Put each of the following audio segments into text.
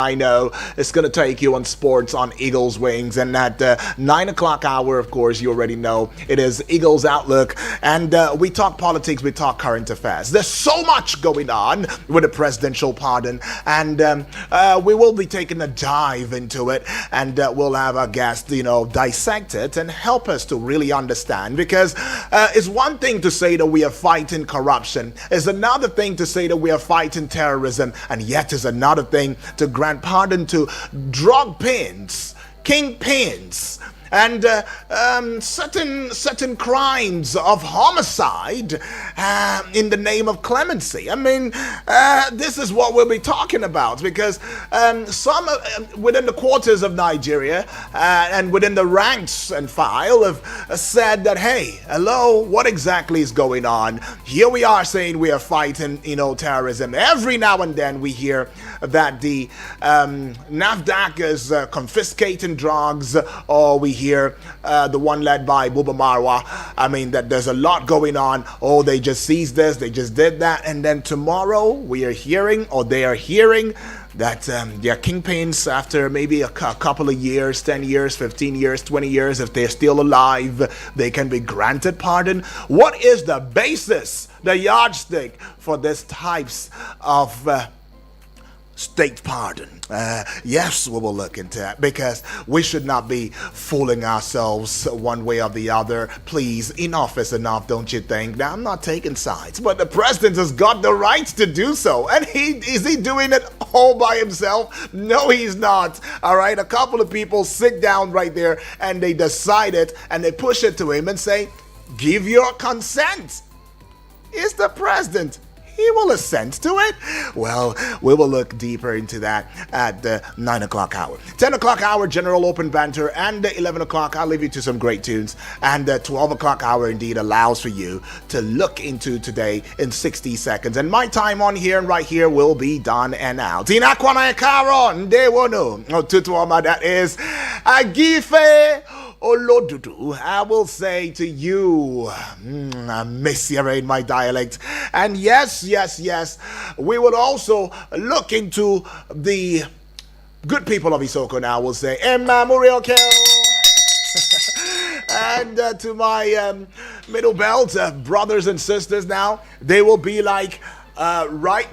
I know it's going to take you on sports on Eagles Wings. And at 9 o'clock hour, of course, you already know it is Eagles Outlook. And we talk politics, we talk current affairs. There's so much going on with the presidential pardon. And we will be taking a dive into it. And we'll have our guest, dissect it and help us to really understand. Because it's one thing to say that we are fighting corruption. It's another thing to say that we are fighting terrorism. And yet it's another thing to grant pardon to drug pins, kingpins, and certain crimes of homicide in the name of clemency. I mean, this is what we'll be talking about, because some within the quarters of Nigeria and within the ranks and file have said that, hey, hello, what exactly is going on? Here we are saying we are fighting, terrorism. Every now and then we hear that the NAFDAC is confiscating drugs, or we hear the one led by Buba Marwa. I mean, that there's a lot going on. Oh, they just seized this, they just did that. And then tomorrow we are hearing, or they are hearing, that their kingpins, after maybe a couple of years, 10 years, 15 years, 20 years, if they're still alive, they can be granted pardon. What is the basis, the yardstick for this types of state pardon? Yes, we will look into that, because we should not be fooling ourselves one way or the other. Please, enough is enough, don't you think? Now, I'm not taking sides, but the president has got the right to do so. And is he doing it all by himself? No, he's not. All right, a couple of people sit down right there and they decide it, and they push it to him and say, give your consent. It's the president. He will assent to it. Well, we will look deeper into that at the 9 o'clock hour. 10 o'clock hour, general open banter, and 11 o'clock, I'll leave you to some great tunes. And the 12 o'clock hour indeed allows for you to look into today in 60 seconds. And my time on here and right here will be done and out. Inakwana Karon, de wono. Tutuoma, that is Agife Olodudu. I will say to you, I miss you in my dialect. And yes, we will also look into the good people of Isoko now. We'll say, Emma Muriel and to my middle belt brothers and sisters now, they will be like, all right,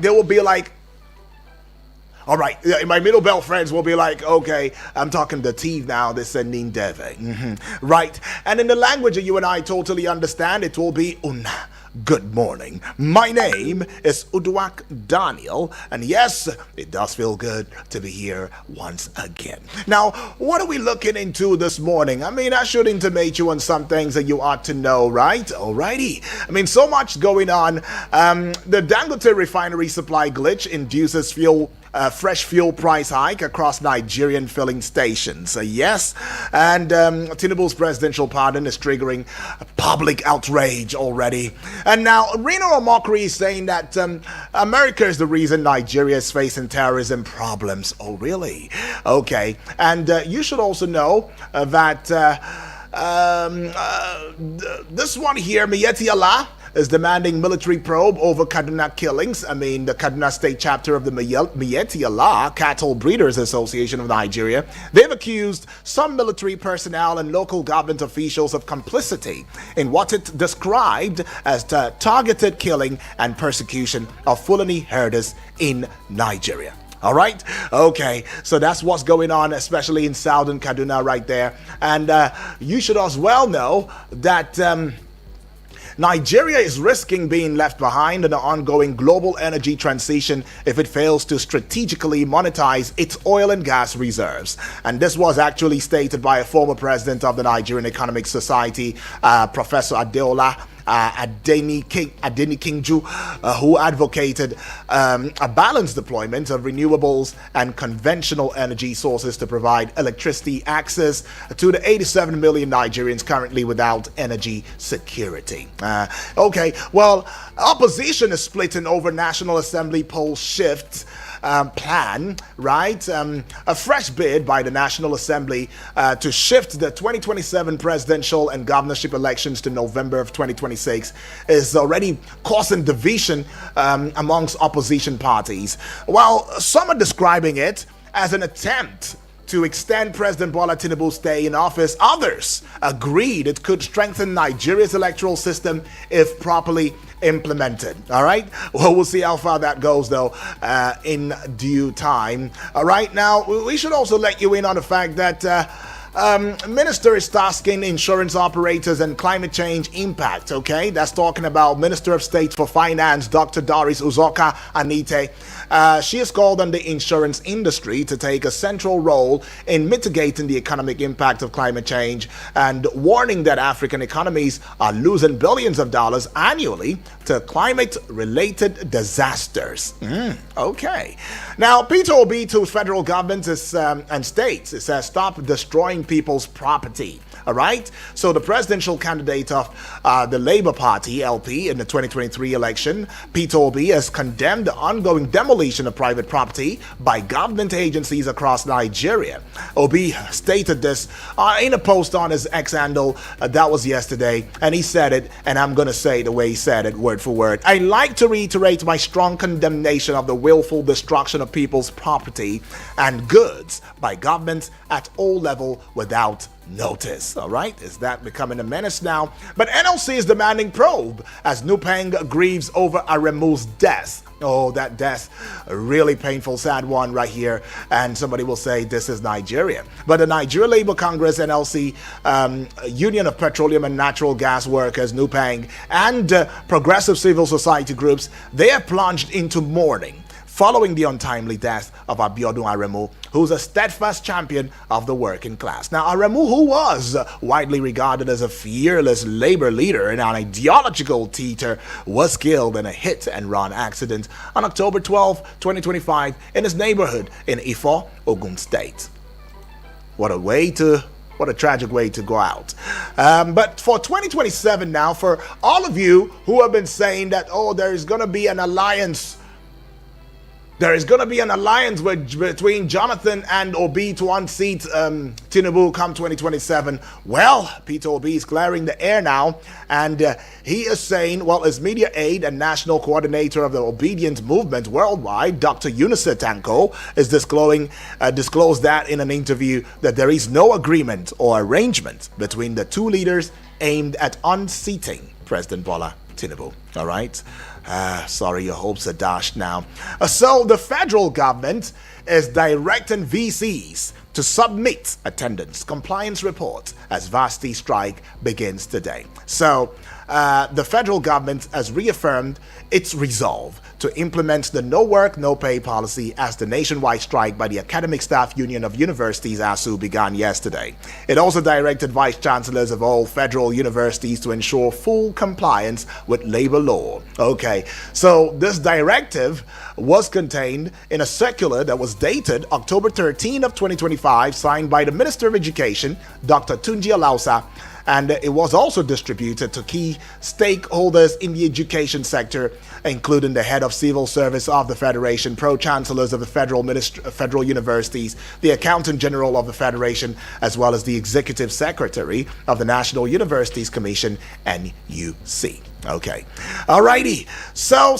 my middle belt friends will be like, okay, I'm talking the teeth now, this is Nindeve. Right, and in the language that you and I totally understand, it will be Una. Good morning. My name is Uduak Daniel, and yes, it does feel good to be here once again. Now, what are we looking into this morning? I mean, I should intimate you on some things that you ought to know, right? Alrighty. I mean, so much going on. The Dangote refinery supply glitch induces fresh fuel price hike across Nigerian filling stations. Yes, and Tinubu's presidential pardon is triggering public outrage already. And now Reno Omokri is saying that America is the reason Nigeria is facing terrorism problems. Oh, really? Okay. And you should also know that this one here, Miyetti Allah, is demanding military probe over Kaduna killings. I mean, the Kaduna State chapter of the Miyetti Allah Cattle Breeders Association of Nigeria, they've accused some military personnel and local government officials of complicity in what it described as the targeted killing and persecution of Fulani herders in Nigeria. All right. Okay. So that's what's going on, especially in southern Kaduna right there. And you should as well know that Nigeria is risking being left behind in the ongoing global energy transition if it fails to strategically monetize its oil and gas reserves. And this was actually stated by a former president of the Nigerian Economic Society, Professor Adeola Adenikinju, who advocated a balanced deployment of renewables and conventional energy sources to provide electricity access to the 87 million Nigerians currently without energy security. Okay, well, opposition is splitting over National Assembly poll shift plan, right? A fresh bid by the National Assembly to shift the 2027 presidential and governorship elections to November of 2026 is already causing division amongst opposition parties. While some are describing it as an attempt to extend President Bola Tinubu's stay in office. Others agreed it could strengthen Nigeria's electoral system if properly implemented. All right. Well, we'll see how far that goes, though, in due time. All right. Now, we should also let you in on the fact that Minister is tasking insurance operators and climate change impact. Okay, that's talking about Minister of State for Finance, Dr. Doris Uzoka Anite. She has called on the insurance industry to take a central role in mitigating the economic impact of climate change and warning that African economies are losing billions of dollars annually to climate-related disasters. Okay. Now, Peter Obi to federal government and states, it says stop destroying people's property. All right. So the presidential candidate of the Labour Party, LP, in the 2023 election, Peter Obi, has condemned the ongoing demolition of private property by government agencies across Nigeria. Obi stated this in a post on his X handle. That was yesterday, and he said it, and I'm going to say the way he said it, word for word. "I'd like to reiterate my strong condemnation of the willful destruction of people's property and goods by governments at all levels without notice." All right, is that becoming a menace now? But NLC is demanding probe as Nupeng grieves over Aremu's death. Oh, that death, a really painful, sad one right here. And somebody will say this is Nigeria. But the Nigeria Labour Congress, NLC, Union of Petroleum and Natural Gas Workers, Nupeng, and progressive civil society groups, they are plunged into mourning following the untimely death of Abiodun Aremu, who's a steadfast champion of the working class. Now, Aremu, who was widely regarded as a fearless labor leader and an ideological teeter, was killed in a hit-and-run accident on October 12, 2025 in his neighborhood in Ifo, Ogun State. What a tragic way to go out. But for 2027 now, for all of you who have been saying that, oh, there is going to be an alliance between Jonathan and Obi to unseat Tinubu come 2027. Well, Peter Obi is clearing the air now, and he is saying, well, his media aide and national coordinator of the Obedient Movement Worldwide, Dr. Eunice Tanko, is disclosed that in an interview that there is no agreement or arrangement between the two leaders aimed at unseating President Bola Tinubu. All right. Sorry, your hopes are dashed now. So the federal government is directing VCs to submit attendance compliance reports as varsity strike begins today. So the federal government has reaffirmed its resolve to implement the no work, no pay policy as the nationwide strike by the Academic Staff Union of Universities, ASU, began yesterday. It also directed vice chancellors of all federal universities to ensure full compliance with labor law. Okay, so this directive was contained in a circular that was dated October 13 of 2025, signed by the Minister of Education, Dr. Tunji Alausa, and it was also distributed to key stakeholders in the education sector, including the head of civil service of the Federation, pro-chancellors of the federal universities, the accountant general of the Federation, as well as the executive secretary of the National Universities Commission, NUC. Okay. Alrighty. So.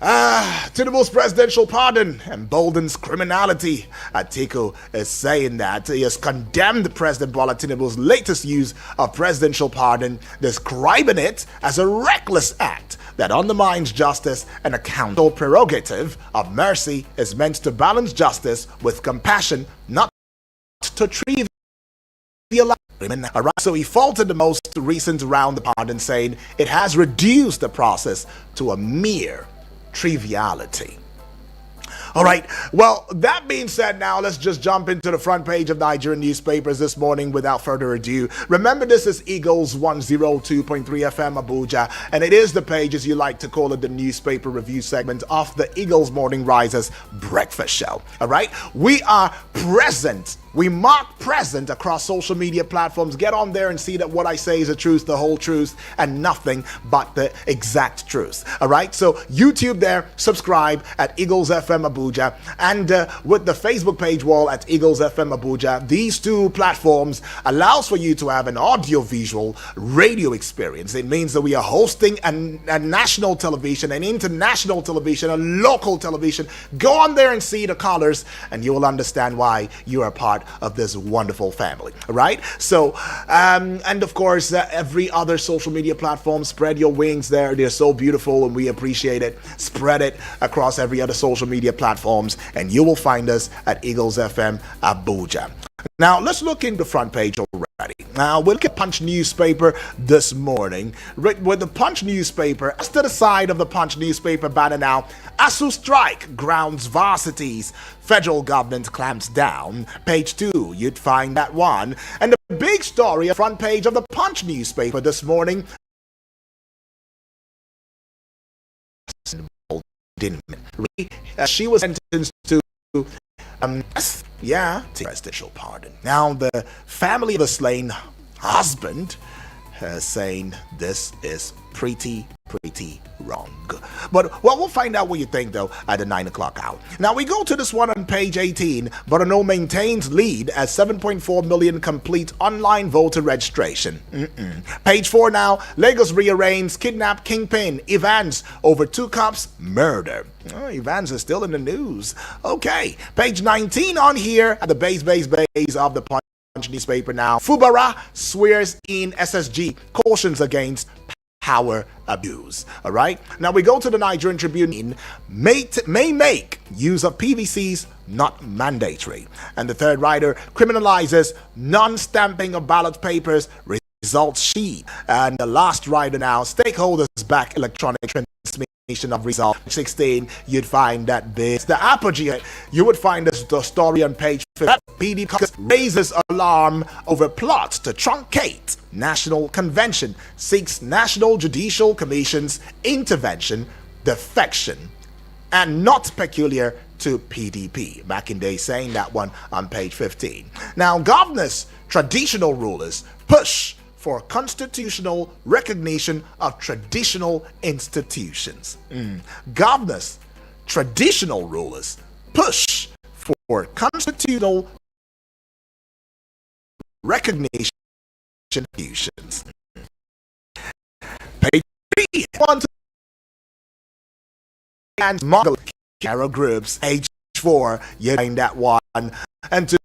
Tinubu's presidential pardon emboldens criminality. Atiku is saying that he has condemned President Bola Tinubu's latest use of presidential pardon, describing it as a reckless act that undermines justice and accountable prerogative of mercy is meant to balance justice with compassion, not to trivialize. So he faulted the most recent round of pardon, saying it has reduced the process to a mere triviality. All right. Well, that being said, now let's just jump into the front page of Nigerian newspapers this morning without further ado. Remember, this is Eagles 102.3 FM Abuja, and it is the page, as you like to call it, the newspaper review segment of the Eagles Morning Risers Breakfast Show. All right. We are present We mark present across social media platforms. Get on there and see that what I say is the truth, the whole truth, and nothing but the exact truth. All right. So YouTube there, subscribe at Eagles FM Abuja, and with the Facebook page wall at Eagles FM Abuja. These two platforms allows for you to have an audio-visual radio experience. It means that we are hosting a national television, an international television, a local television. Go on there and see the colors, and you will understand why you are part of this wonderful family. All right. So, and of course, every other social media platform, spread your wings there. They're so beautiful, and we appreciate it. Spread it across every other social media platforms, and you will find us at Eagles FM Abuja. Now, let's look in the front page already. Now, we'll look at Punch newspaper this morning. With the Punch newspaper, as to the side of the Punch newspaper banner now, ASU strike grounds varsities. Federal government clamps down. Page 2, you'd find that one. And the big story on the front page of the Punch newspaper this morning. She was sentenced to presidential pardon. Now the family of the slain husband saying this is pretty wrong. But well, we'll find out what you think though at the 9 o'clock hour. Now we go to this one on page 18. Bono maintains lead at 7.4 million complete online voter registration. Page 4 now. Lagos rearraigns kidnap kingpin Evans over 2 cops murder. Oh, Evans is still in the news. Okay. Page 19 on here at the base of the Punch newspaper now. Fubara swears in SSG, cautions against power abuse. All right. Now we go to the Nigerian Tribune. May make use of PVCs not mandatory. And the third rider criminalizes non-stamping of ballot papers. Results sheet. And the last rider now, stakeholders back electronic transmission of result. 16, you'd find that this the apogee. You would find this the story on page 5. PDP raises alarm over plots to truncate National Convention, seeks National Judicial Commission's intervention, defection, and not peculiar to PDP. Makinde saying that one on page 15. Now, governors, traditional rulers push for constitutional recognition of traditional institutions. Governors, traditional rulers push for constitutional recognition of institutions. Page 3. And model Carol groups. Page 4, you find that one. And to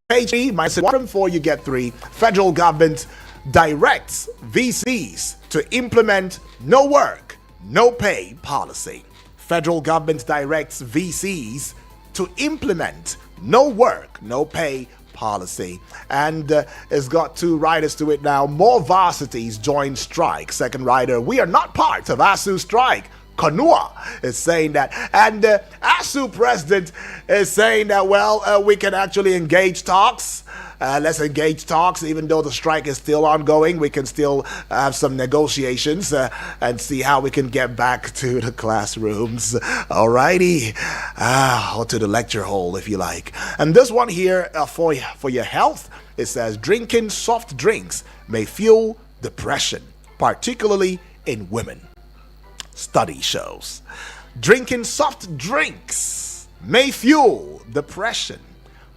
page 3, my bottom 4, you get 3. Federal government directs VCs to implement no work, no pay policy. Federal government directs VCs to implement no work, no pay policy. And it's got 2 riders to it now. More varsities join strike. Second rider, we are not part of ASU strike. Konua is saying that, and ASU president is saying that, well, we can actually engage talks. Let's engage talks, even though the strike is still ongoing. We can still have some negotiations and see how we can get back to the classrooms. Alrighty, or to the lecture hall if you like. And this one here for your health, it says drinking soft drinks may fuel depression, particularly in women. Study shows drinking soft drinks may fuel depression,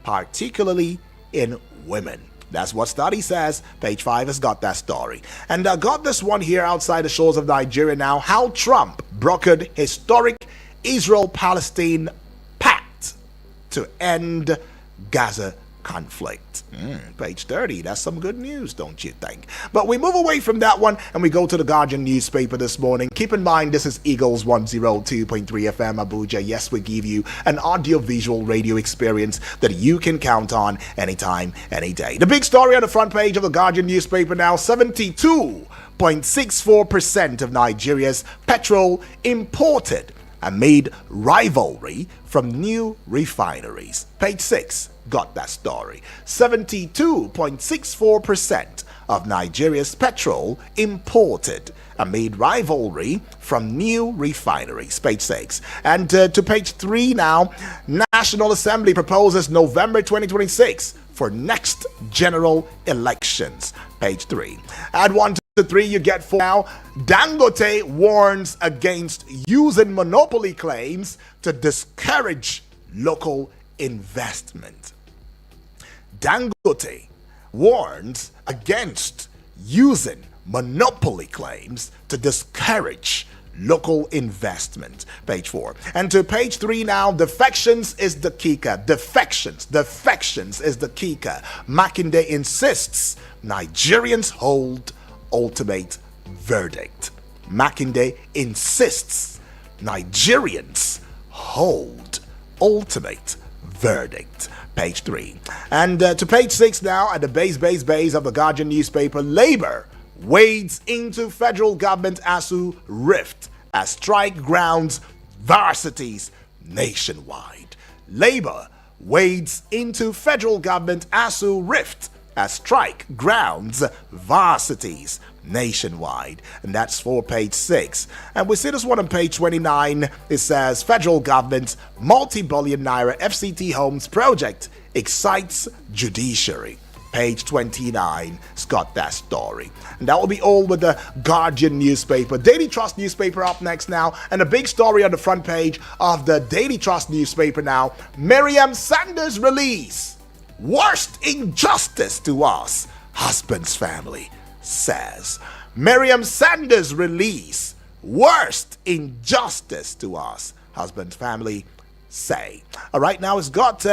particularly in women. That's what study says. Page 5 has got that story. And I got this one here outside the shores of Nigeria now. How Trump brokered historic Israel-Palestine pact to end Gaza conflict. Page 30, that's some good news, don't you think? But we move away from that one and we go to the Guardian newspaper this morning. Keep in mind, this is Eagles 102.3 FM Abuja. Yes, we give you an audio-visual radio experience that you can count on anytime, any day. The big story on the front page of the Guardian newspaper now, 72.64% of Nigeria's petrol imported amid rivalry from new refineries. Page 6 got that story. 72.64% of Nigeria's petrol imported amid rivalry from new refineries. Page 6. And to page 3 now, National Assembly proposes November 2026 for next general elections. Page 3. Add 1 to 3, you get 4. Now, Dangote warns against using monopoly claims to discourage local investment. Dangote warns against using monopoly claims to discourage local investment. Page 4. And to page 3 now, defections is the kicker. Defections is the kicker. Makinde insists Nigerians hold ultimate verdict. Makinde insists Nigerians hold ultimate verdict. Page 3. And to page 6 now, at the base of the Guardian newspaper, Labour wades into federal government ASUU rift as strike grounds varsities nationwide. Labour wades into federal government ASUU rift as strike grounds varsities nationwide. And that's for page 6. And we see this one on page 29. It says federal government multi-billion naira FCT homes project excites judiciary. Page 29, it's got that story. And that will be all with the Guardian newspaper. Daily Trust newspaper up next now. And a big story on the front page of the Daily Trust newspaper now. Miriam Sanders release. Worst injustice to us, husband's family says. Miriam Sanders release. Worst injustice to us, husband's family say. All right, now it's got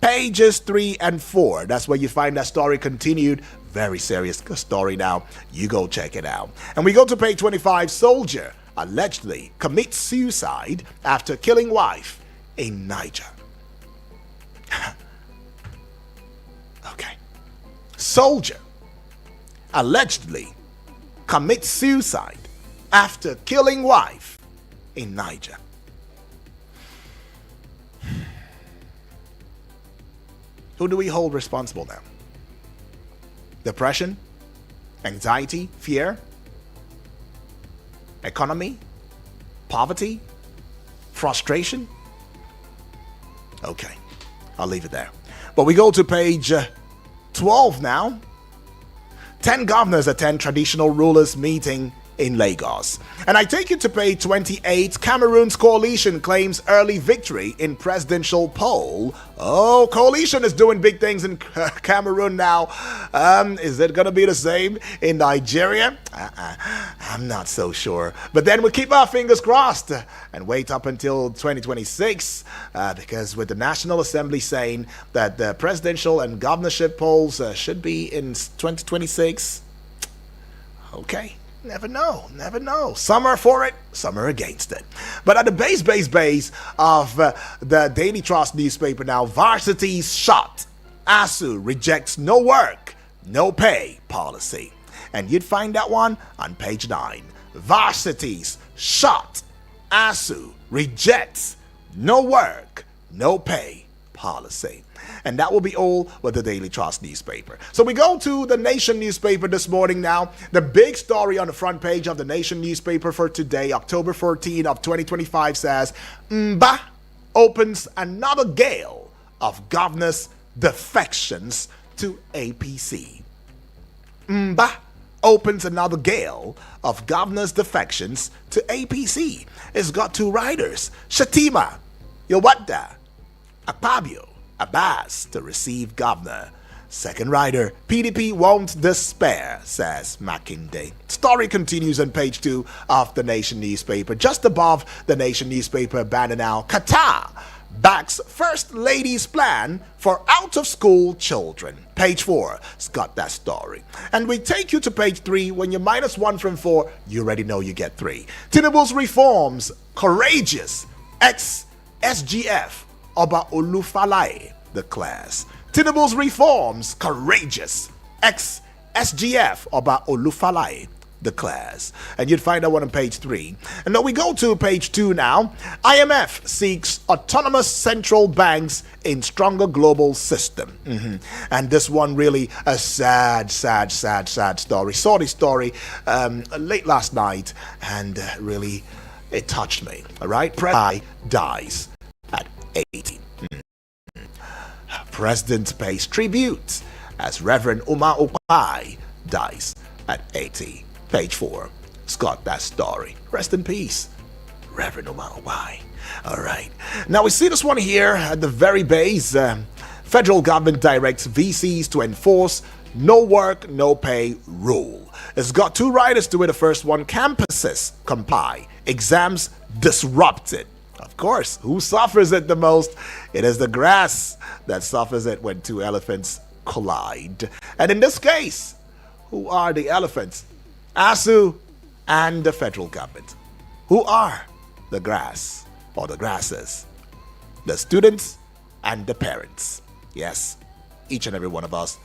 pages 3 and 4. That's where you find that story continued. Very serious story now. You go check it out. And we go to page 25. Soldier allegedly commits suicide after killing wife in Niger. Okay. Soldier allegedly commits suicide after killing wife in Niger. Who do we hold responsible now? Depression? Anxiety? Fear? Economy? Poverty? Frustration? Okay, I'll leave it there. But we go to page 12 now. 10 governors attend traditional rulers meeting in Lagos. And I take you to page 28. Cameroon's coalition claims early victory in presidential poll. Oh, coalition is doing big things in Cameroon now. Is it going to be the same in Nigeria? I'm not so sure. But then we keep our fingers crossed and wait up until 2026 because with the National Assembly saying that the presidential and governorship polls should be in 2026. Okay. Never know. Some are for it, some are against it. But at the base of the Daily Trust newspaper now, varsities shot. ASUU rejects no work, no pay policy. And you'd find that one on page 9. Varsities shot. ASUU rejects no work, no pay policy. And that will be all with the Daily Trust newspaper. So we go to the Nation newspaper this morning now. The big story on the front page of the Nation newspaper for today, October 14 of 2025 says, Mba opens another gale of governors' defections to APC. Mba opens another gale of governors' defections to APC. It's got 2 riders, Shatima, Yowanda, Akpabio, Abbas to receive governor. Second rider, PDP won't despair, says Makinde. Story continues on page 2 of the Nation newspaper. Just above the Nation newspaper banner now, Qatar backs First Lady's plan for out-of-school children. Page 4, it's got that story. And we take you to page 3. When you're -1 from 4, you already know you get 3. Tinubu's reforms, courageous, ex-SGF, Oba Olufalaye declares. Tinubu's reforms, courageous, ex-SGF, Oba Olufalaye declares. And you'd find that one on page 3. And then we go to page 2 now. IMF seeks autonomous central banks in stronger global system. And this one really a sad story. Saw this story late last night and really it touched me. All right, President dies at 80. President pays tribute as Reverend Umar Opai dies at 80. Page 4. Scott, that story. Rest in peace, Reverend Umar Opai. All right. Now we see this one here at the very base. Federal government directs VCs to enforce no work, no pay rule. It's got two riders to it. The first one, campuses comply. Exams disrupted. Of course, who suffers it the most? It is the grass that suffers it when two elephants collide. And in this case, who are the elephants? ASU and the federal government. Who are the grass or the grasses? The students and the parents. Yes, each and every one of us,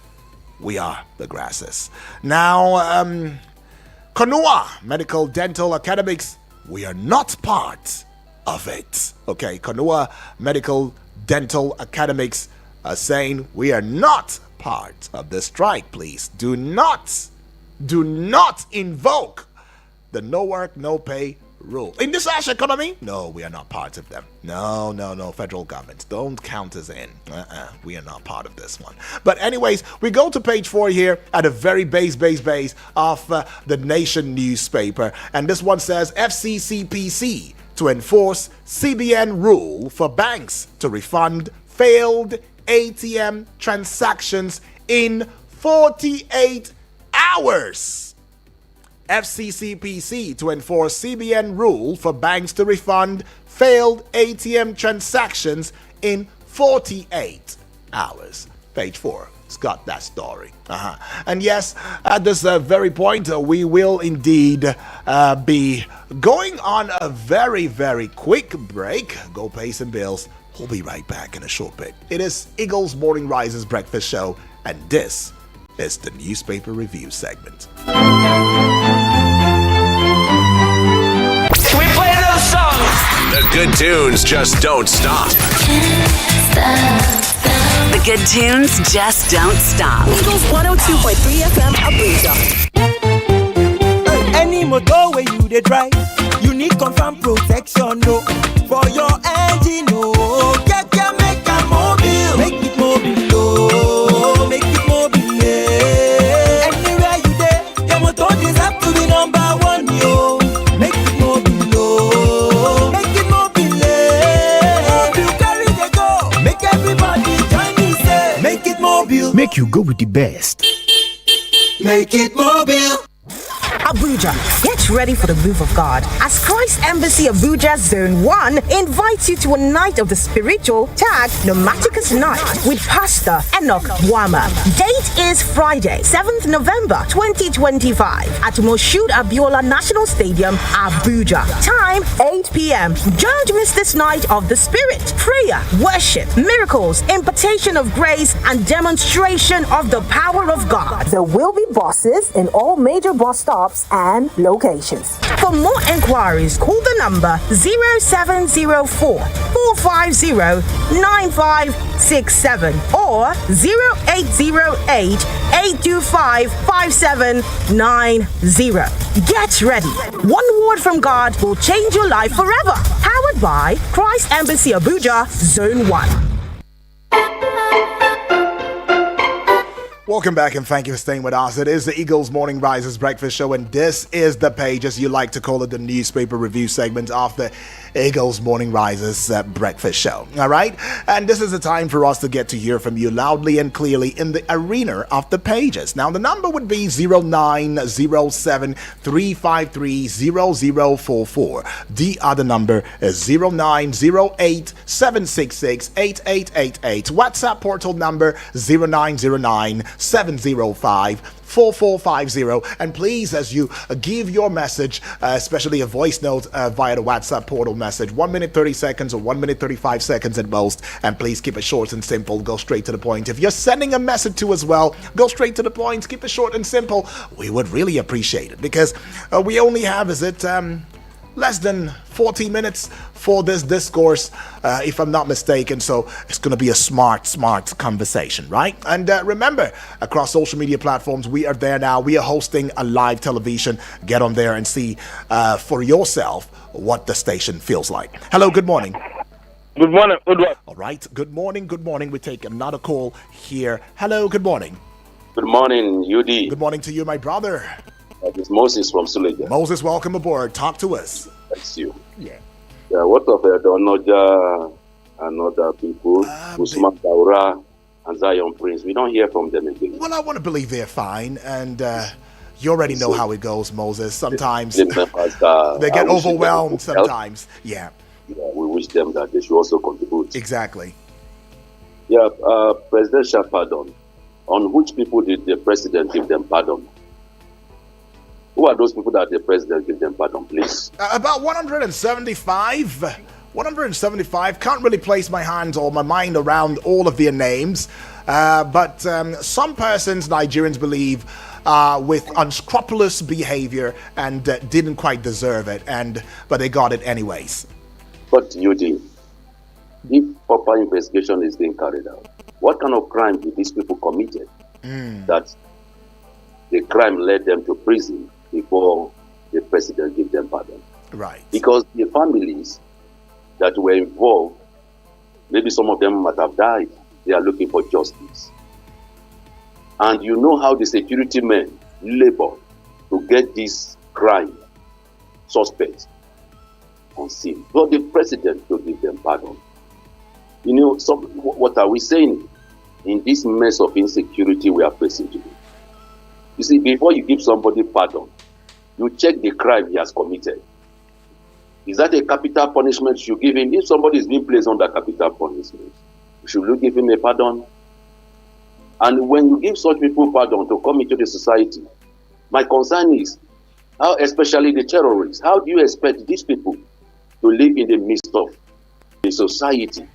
we are the grasses. Now, Konua Medical Dental Academics, we are not part of it. Okay, Konua Medical Dental Academics are saying we are not part of the strike. Please do not invoke the no work, no pay rule. In this ash economy, no, we are not part of them. No, federal government, don't count us in. We are not part of this one. But anyways, we go to page 4 here at a very base of the Nation newspaper. And this one says FCCPC to enforce CBN rule for banks to refund failed ATM transactions in 48 hours. FCCPC to enforce CBN rule for banks to refund failed ATM transactions in 48 hours. Page 4. It's got that story. And yes, at this very point, we will indeed be going on a very, very quick break. Go pay some bills. We'll be right back in a short bit. It is Eagles Morning Rises Breakfast Show, and this is the newspaper review segment. We play those songs. The good tunes just don't stop. The good tunes just don't stop. Eagles 102.3 FM Abuja. Any motor where you dey drive, you need confirm protection, no. For your engine, no. Get make a mobile. Make it mobile, oh. Make it mobile, yeah. Anywhere you dey, your motor deserve to be number one, yo. Make it mobile, oh. Make it mobile, yeah. You carry the go. Make everybody join me, say. Make it mobile. Make you go with the best. Make it mobile. Abuja, get ready for the move of God as Christ Embassy Abuja Zone 1 invites you to a night of the spiritual tag Pneumaticus Night with Pastor Enoch Wama. Date is Friday, 7th November 2025 at Moshood Abiola National Stadium, Abuja. Time 8 p.m. Don't miss this night of the Spirit. Prayer, worship, miracles, impartation of grace, and demonstration of the power of God. There will be buses in all major bus stops and locations. For more enquiries, call the number 0704 450 9567 or 0808 825 5790. Get ready. One word from God will change your life forever. Powered by Christ Embassy Abuja Zone 1. Welcome back and thank you for staying with us. It is the Eagles Morning Rises Breakfast Show, and this is the page, as you like to call it, the newspaper review segment of the Eagles Morning Rises Breakfast Show. All right? And this is the time for us to get to hear from you loudly and clearly in the arena of the pages. Now, the number would be 0907-353-0044. The other number is 0908-766-8888. WhatsApp portal number 0909-705-4450. And please, as you give your message, especially a voice note via the WhatsApp portal message, 1 minute 30 seconds or 1 minute 35 seconds at most, and please keep it short and simple. Go straight to the point. If you're sending a message to as well, go straight to the point. Keep it short and simple. We would really appreciate it, because we only have, less than 40 minutes for this discourse, if I'm not mistaken. So it's going to be a smart conversation, right? And remember, across social media platforms, we are there now. We are hosting a live television. Get on there and see for yourself what the station feels like. Hello, good morning. Good morning, Edward. All right. Good morning. Good morning. We take another call here. Hello. Good morning. Good morning, UD. Good morning to you, my brother. It's Moses from Suleja. Moses, welcome aboard. Talk to us. Thanks you. Yeah. What of Donoja and other people, Usman Daura and Zion Prince? We don't hear from them again. Well, I want to believe they're fine, and you already know how it goes, Moses. Sometimes they get overwhelmed. Sometimes, yeah. We wish them that they should also contribute. Exactly. Yeah, presidential pardon. On which people did the president give them pardon? Who are those people that the president give them pardon, please? About 175. 175. Can't really place my hands or my mind around all of their names. But some persons, Nigerians believe, with unscrupulous behavior and didn't quite deserve it, but they got it anyways. But UD, if proper investigation is being carried out, what kind of crime did these people committed that the crime led them to prison before the president gave them pardon? Right. Because the families that were involved, maybe some of them might have died. They are looking for justice. And you know how the security men labor to get this crime suspects on scene. But the president to give them pardon. You know, what are we saying in this mess of insecurity we are facing today? You see, before you give somebody pardon, you check the crime he has committed. Is that a capital punishment you give him? If somebody is being placed under capital punishment, should you give him a pardon? And when you give such people pardon to come into the society, my concern is, how, especially the terrorists, how do you expect these people to live in the midst of the society?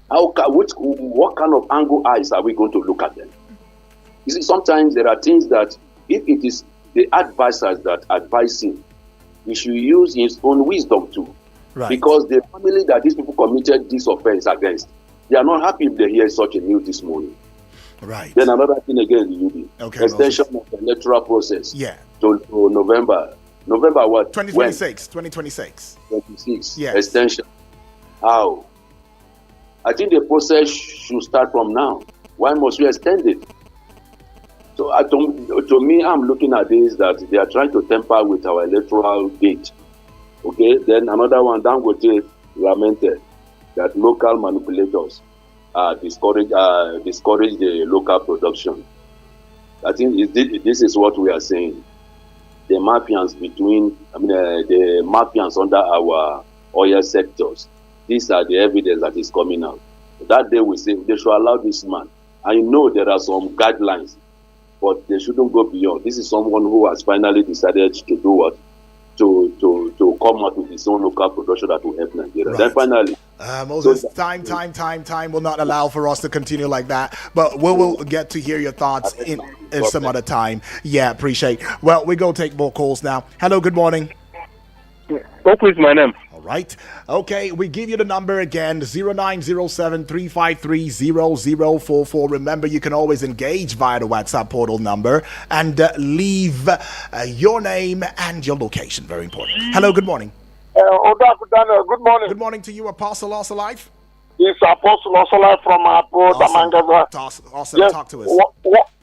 What kind of angle eyes are we going to look at them? You see, sometimes there are things that, if it is the advisors that advise him, he should use his own wisdom too. Right. Because the family that these people committed this offense against, they are not happy if they hear such a news this morning. Right. Then another thing again, okay, extension of the electoral process. Yeah. To November. November what? 2026. 2026. 26. Yes. Extension. How? I think the process should start from now. Why must we extend it? So to me, I'm looking at this that they are trying to tamper with our electoral date. Okay. Then another one, Dangote lamented that local manipulators discourage the local production. I think this is what we are saying. The mafians the mafians under our oil sectors. These are the evidence that is coming out. That day we say they should allow this man. I know there are some guidelines, but they shouldn't go beyond. This is someone who has finally decided to do what? To come out with his own local production that will help Nigeria. Right. Then finally, Moses, time will not allow for us to continue like that, but we will get to hear your thoughts in some other time. Yeah, appreciate. Well, we go take more calls now. Hello, good morning. Oku is my name. All right. Okay, we give you the number again, 0907-353-0044. Remember, you can always engage via the WhatsApp portal number and leave your name and your location. Very important. Hello, good morning. Good morning. Good morning to you, Apostle Also Life. It's Apostle Also Life from Apo Damangaza. Awesome. Yes, Talk to us.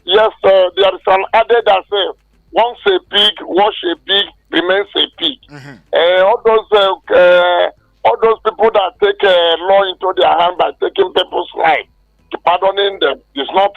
Yes, there is an adage that says, once a pig, wash a pig, remains a pig. All those people that take law into their hand by taking people's life, pardoning them, it's not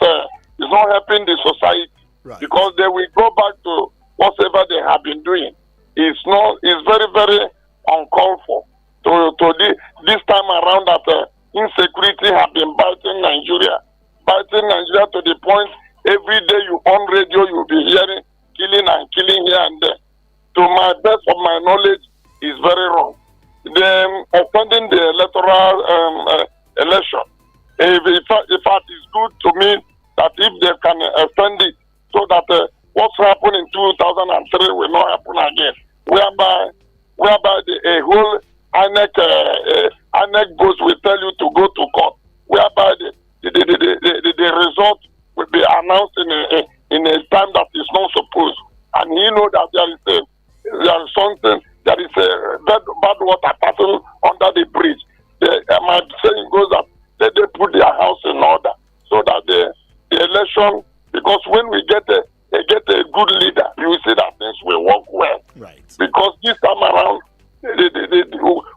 helping the society. Right. Because they will go back to whatever they have been doing. It's very, very uncalled for. This time around that insecurity have been biting Nigeria to the point every day you on radio you'll be hearing killing here and there. To my best of my knowledge, is very wrong. Them offending the electoral election. In fact, it's good to me that if they can extend it so that what's happened in 2003 will not happen again. Whereby a whole INEC boss will tell you to go to court. Whereby the result will be announced in a time that is not supposed. And he know that there is a bad water passing under the bridge. My saying nation, because when we get a good leader, you will see that things will work well. Right. Because this time around,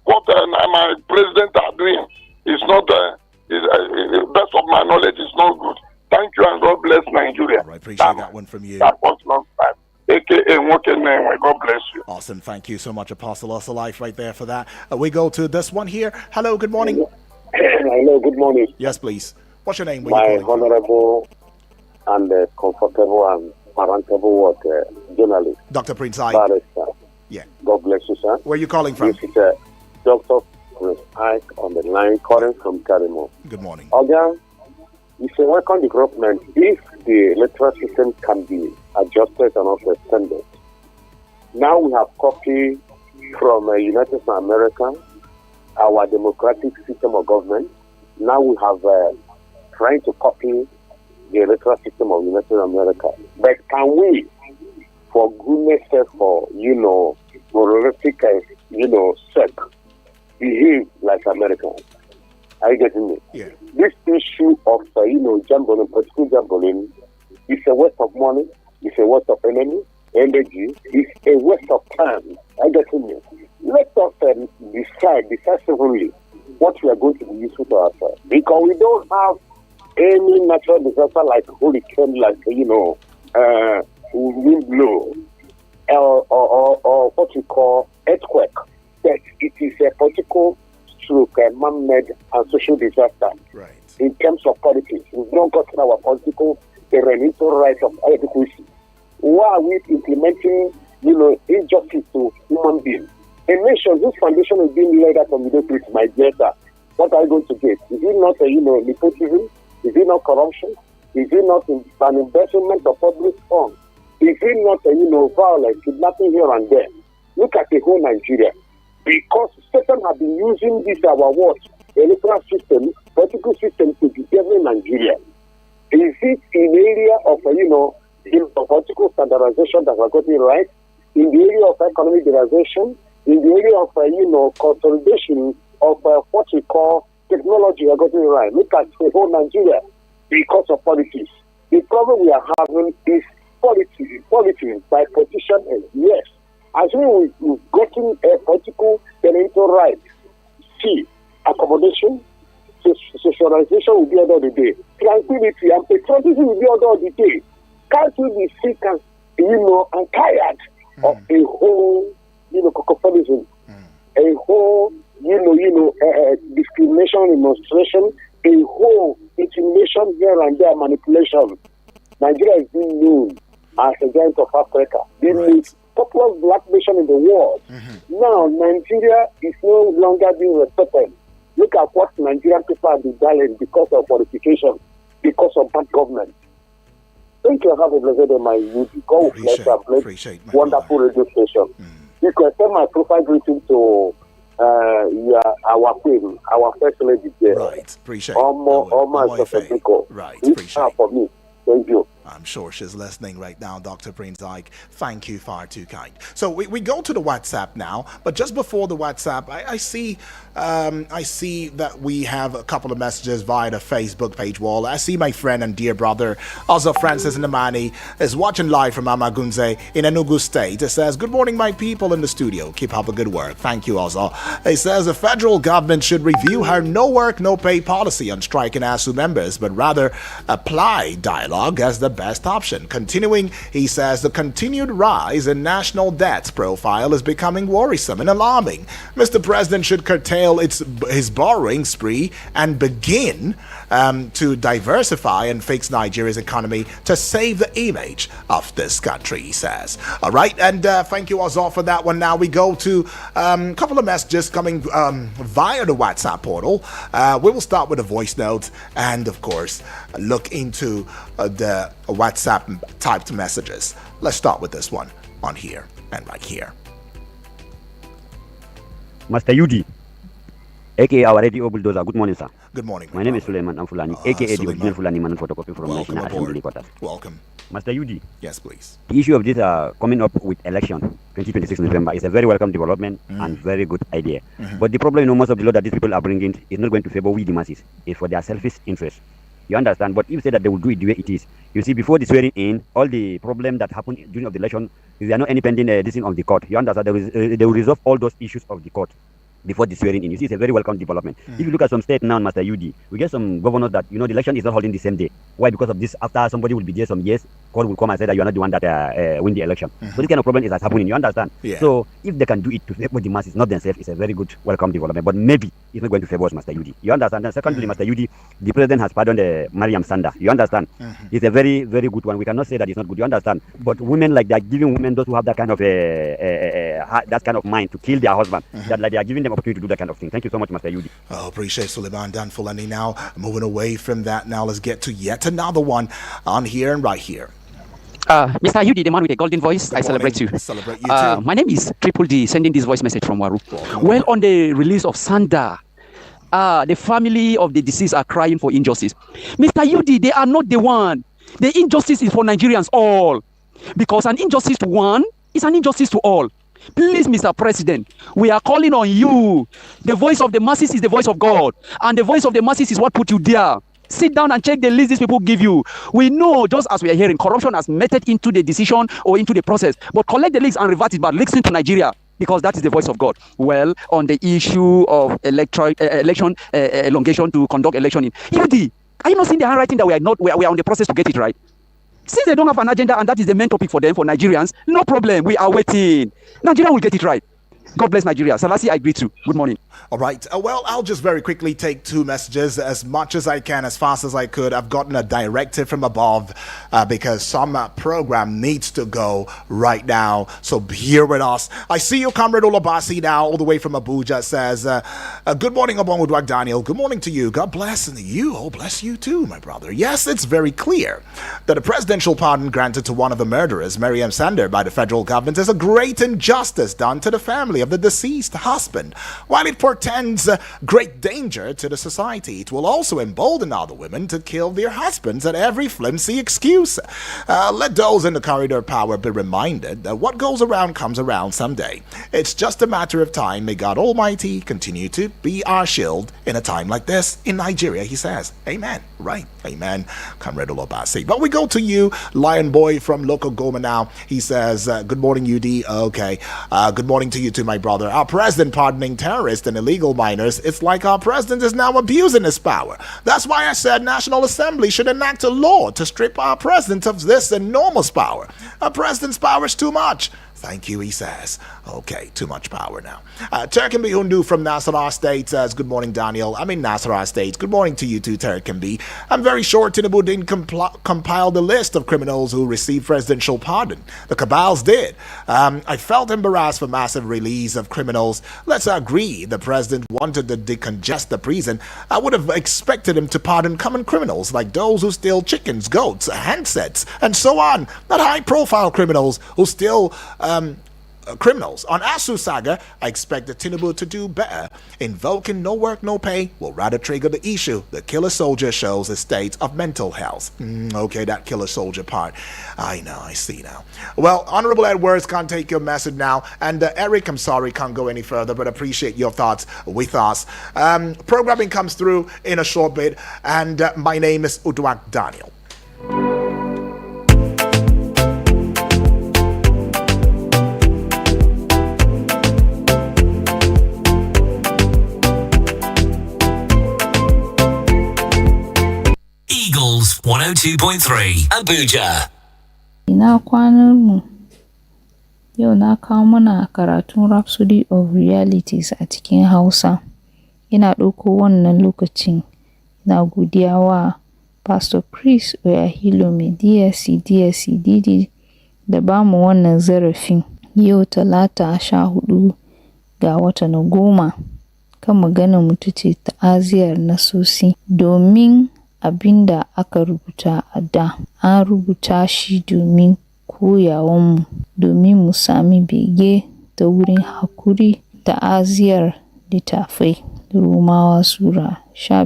what my president are doing is not, best of my knowledge, is not good. Thank you and God bless Nigeria. All right, appreciate that one from you. That was long time. AKA Nwoke Nenwe. God bless you. Awesome. Thank you so much, Apostle Us Life, right there for that. We go to this one here. Hello, good morning. Hello, good morning. Yes, please. What's your name? Where My you calling from? honorable and comfortable and parentable journalist, Dr. Prince Ike. barrister. Yeah. God bless you, sir. Where are you calling from? This is Dr. Prince Ike on the line, calling from Karimo. Good morning. Again, it's a welcome development if the electoral system can be adjusted and also extended. Now we have copied from United States of America our democratic system of government. Now we have trying to copy the electoral system of United States of America. But can we, for goodness sake, for moralistic, sake, behave like Americans? Are you getting me? Yeah. This issue of gambling, political gambling, is a waste of money. It's a waste of energy. It's a waste of time. Are you getting me? Let us decide decisively what we are going to be useful to ourselves, because we don't have any natural disaster like hurricane, like wind blow, or what we call earthquake. That it is a political stroke, a man-made and social disaster. Right. In terms of politics, we've not gotten our political parental right of adequacy. Why are we implementing, injustice to human beings? A nation whose foundation is being laid out on mediocrity, my dear sir, what are you going to get? Is it not nepotism? Is it not corruption? Is it not an investment of public funds? Is it not violence, kidnapping here and there? Look at the whole Nigeria. Because Satan have been using this our electoral system, political system to determine Nigeria. Is it in the area of in political standardization that we're getting right? In the area of economic derivation? In the area of consolidation of what we call technology, we're getting right? Look at the whole Nigeria because of politics. The problem we are having is politics by politicians. Yes. As we've gotten a political parental right, see, accommodation, socialization will be under the day. Tranquility and patriotism will be under the day. Can't we be sick and, and tired of a whole, cocophonism, a whole, discrimination, demonstration, a whole intimidation here and there, manipulation. Nigeria is being known as a giant of Africa. The most popular black nation in the world. Now, Nigeria is no longer being respected. Look at what Nigerian people have been dying because of qualification, because of bad government. Thank you. Have a blessed day, my youth. God bless you. Wonderful radio station. You can send my profile greeting to our queen, our first lady there. Right. Appreciate it. Right. Appreciate it. For me. Thank you. I'm sure she's listening right now, Dr. Prince Ike. Thank you, far too kind. So we go to the WhatsApp now, but just before the WhatsApp, I see that we have a couple of messages via the Facebook page wall. I see my friend and dear brother, also Francis Namani, is watching live from Amagunze in Enugu State. It says, "Good morning, my people in the studio. Keep up the good work." Thank you, also. It says the federal government should review her no work, no pay policy on striking ASU members, but rather apply dialogue as the best option. Continuing, he says the continued rise in national debt profile is becoming worrisome and alarming. Mr. President should curtail his borrowing spree and begin to diversify and fix Nigeria's economy to save the image of this country, he says. All right, and thank you also for that one. Now we go to a couple of messages coming via the WhatsApp portal. We will start with a voice note and, of course, look into the WhatsApp typed messages. Let's start with this one on here and right here. Master Yudi, aka our radio bulldozer. Good morning, sir. Good morning. My name is Suleiman Amfulani, aka the original Fulani man photocopy from National Assembly Quarters. Welcome. Master Yudi. Yes, please. The issue of this coming up with election 2026 November is a very welcome development and very good idea. But the problem, most of the law that these people are bringing is not going to favor we the masses. It's for their selfish interest. You understand? But if you say that they will do it the way it is, you see, before the swearing in, all the problem that happened during the election, there are not any pending decision of the court. You understand? They will resolve all those issues of the court before the swearing in. You see, it's a very welcome development. If you look at some state now, Master UD, we get some governors that, the election is not holding the same day. Why? Because of this, after somebody will be there some years, court will come and say that you are not the one that win the election. So this kind of problem is happening, you understand? Yeah. So if they can do it to favor the masses, not themselves, it's a very good welcome development. But maybe it's not going to favor us, Master UD. You understand? And secondly, Master UD, the president has pardoned Mariam Sanda. You understand? It's a very, very good one. We cannot say that it's not good. You understand? But women like that, giving women, those who have that kind of that kind of mind to kill their husband, that like they are giving them opportunity to do that kind of thing. Thank you so much, Master Yudi. Oh, appreciate Suleiman Danfulani. Now, moving away from that, now let's get to yet another one on here and right here. Mr. Yudi, the man with a golden voice, I celebrate you. Celebrate you too. My name is Triple D, sending this voice message from Waru. Well, on the release of Sanda, the family of the deceased are crying for injustice. Mr. Yudi, they are not the one. The injustice is for Nigerians all. Because an injustice to one is an injustice to all. Please, Mr. President, we are calling on you. The voice of the masses is the voice of God. And the voice of the masses is what put you there. Sit down and check the list these people give you. We know, just as we are hearing, corruption has meted into the decision or into the process. But collect the list and revert it, but listen to Nigeria, because that is the voice of God. Well, on the issue of election elongation to conduct election in UD, are you not seeing the handwriting that we are on the process to get it right? Since they don't have an agenda and that is the main topic for them, for Nigerians, no problem. We are waiting. Nigeria will get it right. God bless Nigeria. Salasi, I greet you. Good morning. All right. Well, I'll just very quickly take two messages as much as I can, as fast as I could. I've gotten a directive from above because some program needs to go right now. So bear with us. I see you, Comrade Olabasi, now all the way from Abuja, says, good morning, Obonwudwak Daniel. Good morning to you. God bless you. Oh, bless you too, my brother. Yes, it's very clear that a presidential pardon granted to one of the murderers, Mariam Sander, by the federal government is a great injustice done to the family of the deceased husband. While it portends great danger to the society, it will also embolden other women to kill their husbands at every flimsy excuse. Let those in the corridor power be reminded that what goes around comes around someday. It's just a matter of time. May God Almighty continue to be our shield in a time like this in Nigeria, he says. Amen. Right. Amen. Comrade Olobasi. But we go to you, Lion Boy from Local Goma now. He says, good morning, UD. Okay. Good morning to you too, my brother. Our president pardoning terrorists and illegal minors, it's like our president is now abusing his power. That's why I said National Assembly should enact a law to strip our president of this enormous power. Our president's power is too much. Thank you, he says. Okay, too much power now. Turkenby Hundu from Nasarawa State says, good morning, Daniel. I'm in Nasarawa State. Good morning to you too, Turkenby. I'm very sure Tinubu didn't compile the list of criminals who received presidential pardon. The cabals did. I felt embarrassed for massive release of criminals. Let's agree the president wanted to decongest the prison. I would have expected him to pardon common criminals like those who steal chickens, goats, handsets, and so on. Not high-profile criminals who steal criminals. On Asu Saga, I expected Tinubu to do better. Invoking no work, no pay will rather trigger the issue. The killer soldier shows a state of mental health. Okay, that killer soldier part. I know, I see now. Well, Honorable Edwards can't take your message now. And Eric, I'm sorry, can't go any further, but appreciate your thoughts with us. Programming comes through in a short bit. And my name is Udwak Daniel. Eagles 102.3 Abuja. Ina kwanan mu. Yau na kawo mana karatun Rhapsody of Realities a cikin Hausa. Ina ɗauko wannan lokacin ina godiya wa Pastor Chris Oyahilome DSC DD da ba mu wannan zarafin. Yau Talata 14 ga watan 10 kan maganar mutu ce ta'aziyar nasosi domin abinda aka rubuta a da an rubuta shi domin koyawanmu domin mu sami bege ta wurin hakuri ta'aziyar littafai. Romawa Sura 15